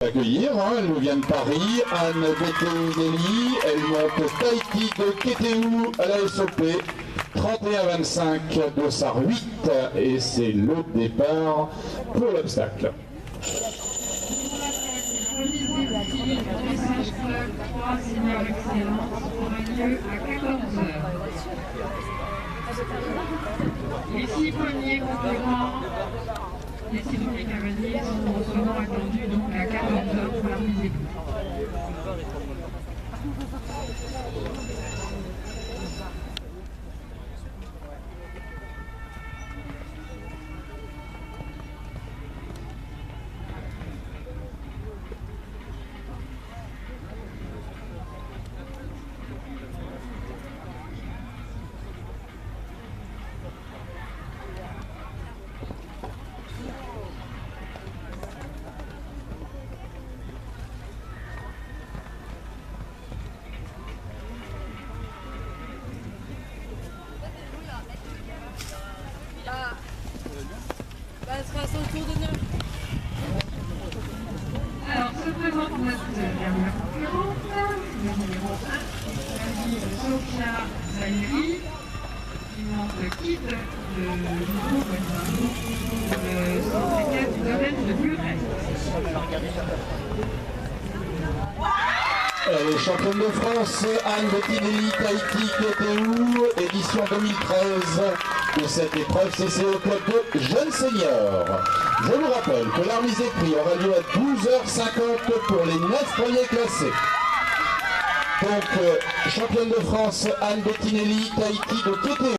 Accueillir, elle nous vient de Paris, Anne Bettinelli, elle monte Tahiti de Kétéou à la SOP, 31-25, dossard 8, et c'est le départ pour l'obstacle. Les 6 premiers concurrents, les 6 premiers cavaliers seront attendus donc à 14h pour la mise d'écoute. Elle sera à son tour d'honneur. Alors, se présente notre dernière concurrente, le numéro 1, Sophia Zahiri, qui monte quitte de groupe le 104 du domaine de Buret. Elle est championne de France, Anne Bettinelli, Tahiti, Kétéou, édition 2013 de cette épreuve CCO Club de Jeunes Seniors. Je vous rappelle que la remise des prix aura lieu à 12h50 pour les 9 premiers classés. Donc, championne de France, Anne Bettinelli, Tahiti de Kétéou.